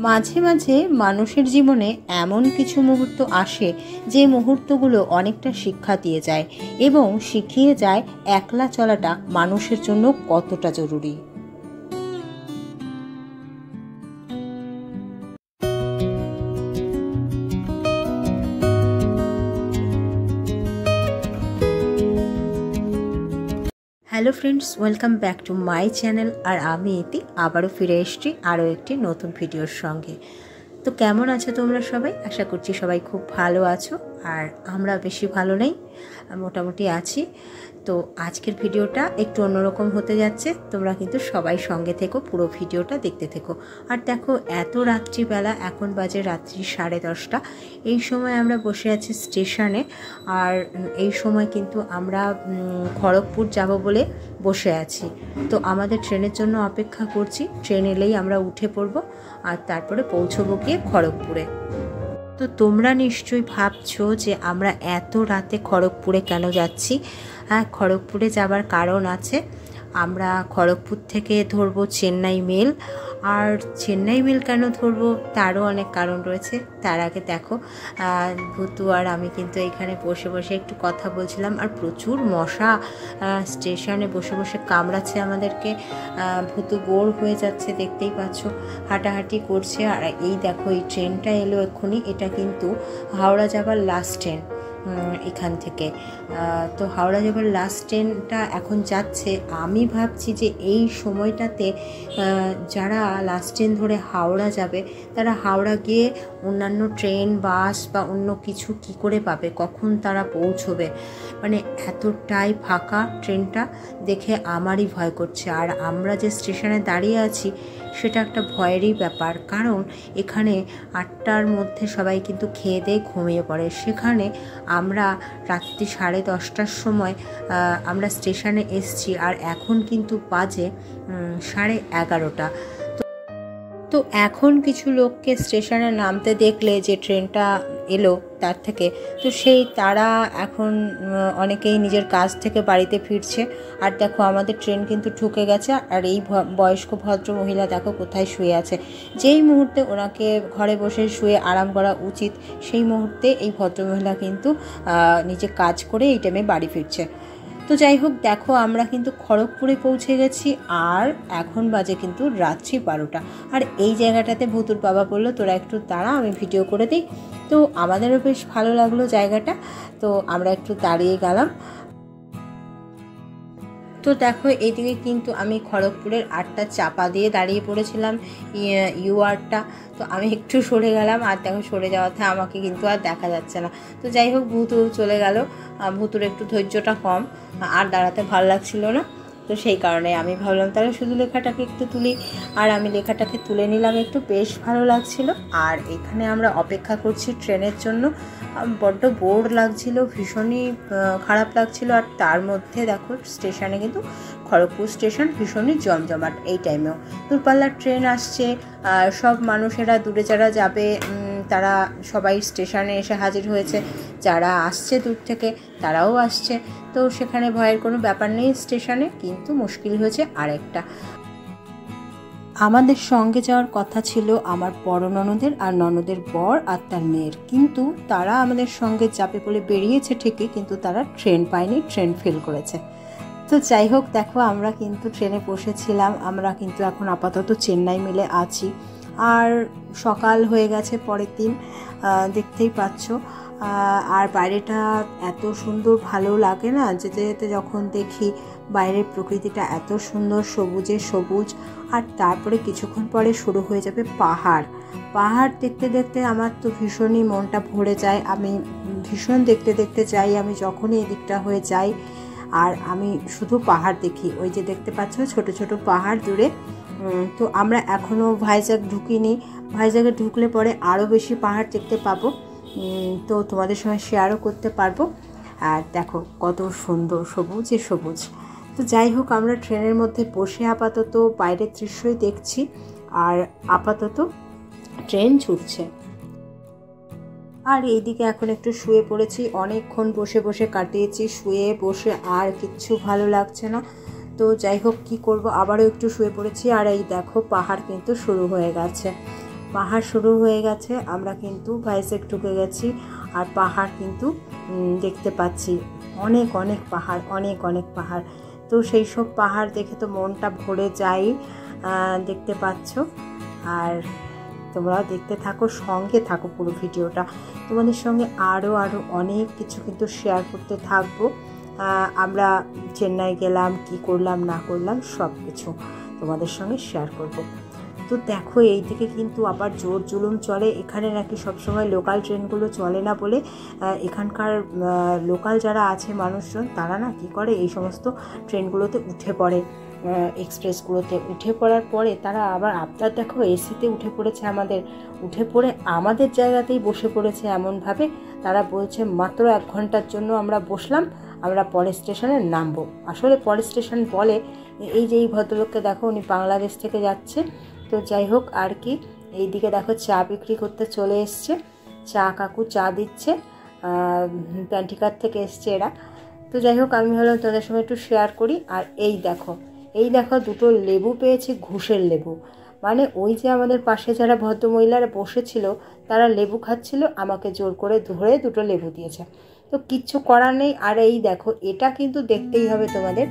মাঝে মাঝে মানুষের জীবনে এমন কিছু মুহূর্ত আসে যে মুহূর্তগুলো অনেকটা শিক্ষা দিয়ে যায় এবং শিখিয়ে যায় একলা চলাটা মানুষের জন্য কতটা জরুরি। Hello friends, welcome back to my channel. আর আমি ইতি আবারও ফিরে এসেছি আরও একটি নতুন ভিডিওর সঙ্গে। তো কেমন আছো তোমরা সবাই? আশা করছি সবাই খুব ভালো আছো, আর আমরা বেশি ভালো নেই, মোটামুটি আছি। তো আজকের ভিডিওটা একটু অন্যরকম হতে যাচ্ছে, তোমরা কিন্তু সবাই সঙ্গে থেকো, পুরো ভিডিওটা দেখতে থেকো। আর দেখো, এত রাত্রিবেলা, এখন বাজে রাত্রি 10:30। এই সময় আমরা বসে আছি স্টেশনে, আর এই সময় কিন্তু আমরা খড়গপুর যাব বলে বসে আছি। তো আমাদের ট্রেনের জন্য অপেক্ষা করছি, ট্রেন এলেই আমরা উঠে পড়বো আর তারপরে পৌঁছবো গিয়ে খড়গপুরে। তো তোমরা নিশ্চয়ই ভাবছো যে আমরা এত রাতে খড়গপুরে কেন যাচ্ছি। হ্যাঁ, খড়গপুরে যাবার কারণ আছে। আমরা খড়গপুর থেকে ধরবো চেন্নাই মেল। আর চেন্নাই মেল কেন ধরবো তারও অনেক কারণ রয়েছে। তার আগে দেখো, ভুতু আর আমি কিন্তু এখানে বসে বসে একটু কথা বলছিলাম, আর প্রচুর মশা স্টেশনে বসে বসে কামড়াচ্ছে আমাদেরকে। ভুতু বোর হয়ে যাচ্ছে, দেখতেই পাচ্ছ, হাঁটাহাঁটি করছে। আর এই দেখো, এই ট্রেনটা এলো এক্ষুনি, এটা কিন্তু হাওড়া যাবার লাস্ট ট্রেন এখান থেকে। তো হাওড়া যাবার লাস্ট ট্রেনটা এখন যাচ্ছে। আমি ভাবছি যে এই সময়টাতে যারা লাস্ট ট্রেন ধরে হাওড়া যাবে, তারা হাওড়া গিয়ে অন্যান্য ট্রেন, বাস বা অন্য কিছু কি করে পাবে, কখন তারা পৌঁছবে। মানে এতটাই ফাঁকা ট্রেনটা দেখে আমারই ভয় করছে। আর আমরা যে স্টেশনে দাঁড়িয়ে আছি সেটা একটা ভয়েরই ব্যাপার, কারণ এখানে 8টার মধ্যে সবাই কিন্তু খেয়ে দিয়ে ঘুমিয়ে পড়ে। সেখানে আমরা রাত্রি 10:30টার সময় আমরা স্টেশনে এসছি, আর এখন কিন্তু বাজে 11:30। তো এখন কিছু লোককে স্টেশনে নামতে দেখলে, যে ট্রেনটা এলো তার থেকে, তো তারা এখন অনেকেই নিজের কাজ থেকে বাড়িতে ফিরছে। আর দেখো, আমাদের ট্রেন কিন্তু ঢুকে গেছে। আর এই বয়স্ক ভদ্র মহিলা দেখো কোথায় শুয়ে আছে। যেই মুহূর্তে ওনাকে ঘরে বসে শুয়ে আরাম করা উচিত, সেই মুহূর্তে এই ভদ্রমহিলা কিন্তু নিজে কাজ করে এই টাইমে বাড়ি ফিরছে। তো যাই হোক, দেখো আমরা কিন্তু খড়গপুরে পৌঁছে গেছি, আর এখন বাজে কিন্তু রাত্রি 12টা। আর এই জায়গাটাতে ভুতুর বাবা বললো, তোরা একটু দাঁড়া, আমি ভিডিও করে দিই। তো আমাদেরও বেশ ভালো লাগলো জায়গাটা, তো আমরা একটু দাঁড়িয়ে গেলাম। তো দেখো, এইদিকে কিন্তু আমি খড়গপুরের 8টা চাপা দিয়ে দাঁড়িয়ে পড়েছিলাম, ইউআরটা। তো আমি একটু সরে গেলাম, আর দেখো সরে যাওয়াতে আমাকে কিন্তু আর দেখা যাচ্ছে না। তো যাই হোক, ভূতু চলে গেল। ভূতুর একটু ধৈর্যটা কম, আর দাঁড়াতে ভালো লাগছিল না। তো সেই কারণে আমি ভাবলাম তাহলে শুধু লেখাটাকে একটু তুলি। আর আমি লেখাটাকে তুলে নিলাম, একটু বেশ ভালো লাগছিল। আর এখানে আমরা অপেক্ষা করছি ট্রেনের জন্য। বড্ড বোর লাগছিল, ভীষণই খারাপ লাগছিল। আর তার মধ্যে দেখো, স্টেশনে কিন্তু খড়গপুর স্টেশন ভীষণই জমজমাট। এই টাইমেও দূরপাল্লার ট্রেন আসছে, সব মানুষেরা দূরে যারা যাবে তারা সবাই স্টেশনে এসে হাজির হয়েছে। যারা আসছে দূর থেকে তারাও আসছে। তো সেখানে ভয়ের কোনো ব্যাপার নেই স্টেশনে, কিন্তু মুশকিল হয়েছে আরেকটা। আমাদের সঙ্গে যাওয়ার কথা ছিল আমার বড় ননদের আর ননদের বর আর তার মেয়ের, কিন্তু তারা আমাদের সঙ্গে যাবে বলে বেরিয়েছে ঠিকই, কিন্তু তারা ট্রেন পায়নি, ট্রেন ফেল করেছে। তো যাই হোক, দেখো আমরা কিন্তু ট্রেনে বসেছিলাম। আমরা কিন্তু এখন আপাতত চেন্নাই মেলে আছি, আর সকাল হয়ে গেছে পরের দিন, দেখতেই পাচ্ছ। আর বাইরেটা এত সুন্দর, ভালো লাগে না যেতে যেতে যখন দেখি বাইরের প্রকৃতিটা এত সুন্দর, সবুজে সবুজ। আর তারপরে কিছুক্ষণ পরে শুরু হয়ে যাবে পাহাড়। পাহাড় দেখতে দেখতে আমার তো ভীষণই মনটা ভরে যায়। আমি ভীষণ দেখতে দেখতে যাই, আমি যখনই এদিকটা হয়ে যাই, আর আমি শুধু পাহাড় দেখি। ওই যে দেখতে পাচ্ছ ছোট ছোট পাহাড় দূরে। তো আমরা এখনও ভাইজ্যাগ ঢুকিনি, ভাইজ্যাগে ঢুকলে পরে আরও বেশি পাহাড় দেখতে পাবো, তো তোমাদের সঙ্গে শেয়ারও করতে পারবো। আর দেখো কত সুন্দর, সবুজে সবুজ। তো যাই হোক, আমরা ট্রেনের মধ্যে বসে আপাতত বাইরের দৃশ্যই দেখছি, আর আপাতত ট্রেন ছুটছে। আর এইদিকে এখন একটু শুয়ে পড়েছি, অনেকক্ষণ বসে বসে কাটিয়েছি, শুয়ে বসে আর কিচ্ছু ভালো লাগছে না। তো যাই হোক, কী করব, আবারও একটু শুয়ে পড়েছি। আর এই দেখো, পাহাড় কিন্তু শুরু হয়ে গেছে। পাহাড় শুরু হয়ে গেছে, আমরা কিন্তু ভাইজ্যাক ঢুকে গেছি। আর পাহাড় কিন্তু দেখতে পাচ্ছি, অনেক অনেক পাহাড়, অনেক অনেক পাহাড়। তো সেই সব পাহাড় দেখে তো মনটা ভরে যায়, দেখতে পাচ্ছ। আর তোমরাও দেখতে থাকো, সঙ্গে থাকো পুরো ভিডিওটা। তোমাদের সঙ্গে আরও অনেক কিছু কিন্তু শেয়ার করতে থাকবো। আমরা চেন্নাই গেলাম, কি করলাম না করলাম সব কিছু তোমাদের সঙ্গে শেয়ার করব। তো দেখো এই দিকে কিন্তু আবার জোর জুলুম চলে। এখানে নাকি সবসময় লোকাল ট্রেনগুলো চলে না বলে এখানকার লোকাল যারা আছে মানুষজন, তারা না কী করে, এই সমস্ত ট্রেনগুলোতে উঠে পড়ে, এক্সপ্রেসগুলোতে উঠে পড়ার পরে তারা আবার আপনার দেখো এসিতে উঠে পড়েছে, উঠে পড়ে আমাদের জায়গাতেই বসে পড়েছে। এমনভাবে তারা বলছে মাত্র 1 ঘন্টার জন্য আমরা বসলাম, আমরা পরের স্টেশনে নামবো। আসলে পরের স্টেশন বলে এই যে এই ভদ্রলোককে দেখো, উনি বাংলাদেশ থেকে যাচ্ছে। তো যাই হোক আর কি, এইদিকে দেখো চা বিক্রি করতে চলে এসছে, চা কাকু চা দিচ্ছে, প্যান্টিকার থেকে এসছে এরা। তো যাই হোক আমি হলো তোদের সঙ্গে একটু শেয়ার করি। আর এই দেখো 2টো লেবু পেয়েছি, ঘুষের লেবু। মানে ওই যে আমাদের পাশে যারা ভদ্রমহিলারা বসেছিল তারা লেবু খাচ্ছিল, আমাকে জোর করে ধরে 2টো লেবু দিয়েছে। তো কিচ্ছু করার নেই। আর এই দেখো, এটা কিন্তু দেখতেই হবে তোমাদের,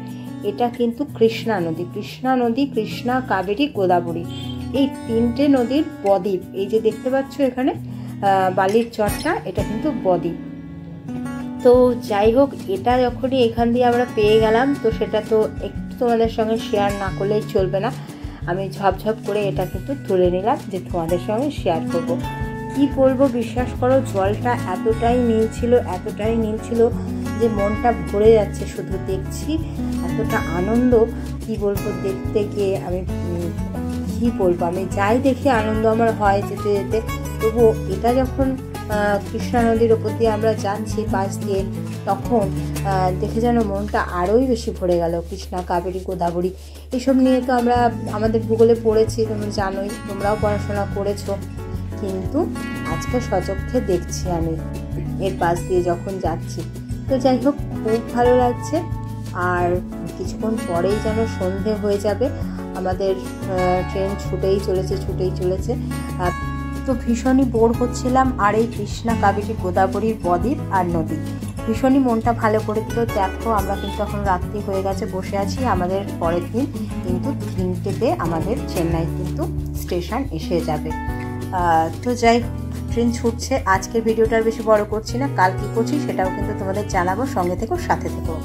এটা কিন্তু কৃষ্ণা নদী, কৃষ্ণা, কাবেরী, গোদাবরী, এই 3টে নদীর বদ্বীপ। এই যে দেখতে পাচ্ছ এখানে বালির চরটা, এটা কিন্তু বদ্বীপ। তো যাই হোক, এটা যখনই এখান দিয়ে আমরা পেয়ে গেলাম, তো সেটা তো একটু তোমাদের সঙ্গে শেয়ার না করলেই চলবে না। আমি ঝপঝপ করে এটা কিন্তু তুলে নিলাম যে তোমাদের সঙ্গে শেয়ার করব। কি বলবো, বিশ্বাস করো, জলটা এতটাই নীল ছিল যে মনটা ভরে যাচ্ছে শুধু দেখছি। এতটা আনন্দ, কি বলবো, দেখতে গিয়ে আমি কি বলবো, আমি যাই দেখি আনন্দ আমার হয় যেতে যেতে। তবুও এটা যখন কৃষ্ণা নদীর ওপর দিয়ে আমরা যাচ্ছি পাশ দিয়ে, তখন দেখে যেন মনটা আরোই বেশি ভরে গেল। কৃষ্ণা, কাবেরী, গোদাবরী এসব নিয়ে তো আমরা আমাদের ভূগোলে পড়েছি, তোমরা জানোই, তোমরাও পড়াশোনা করেছো। কিন্তু আজকে সচক্ষে দেখছি আমি এর পাশ দিয়ে যখন যাচ্ছি। তো যাই হোক, খুব ভালো লাগছে। আর কিছুক্ষণ পরেই যেন সন্ধে হয়ে যাবে, আমাদের ট্রেন ছুটেই চলেছে। তো ভীষণই বোর হচ্ছিলাম। আর এই কৃষ্ণা, কাবেরী, গোদাবরীর বদ্বীপ আর নদী ভীষণই মনটা ভালো করে দিল। দেখো আমরা কিন্তু এখন রাত্রি হয়ে গেছে, বসে আছি। আমাদের পরের দিন কিন্তু 3টেতে আমাদের চেন্নাই কিন্তু স্টেশন এসে যাবে। তো যাই, ট্রেন ছুটছে। আজকের ভিডিওটা আর বেশি বড় করছি না, কাল কী করছি সেটাও কিন্তু তোমাদের জানাবো। সঙ্গে থেকো, সাথে থেকো।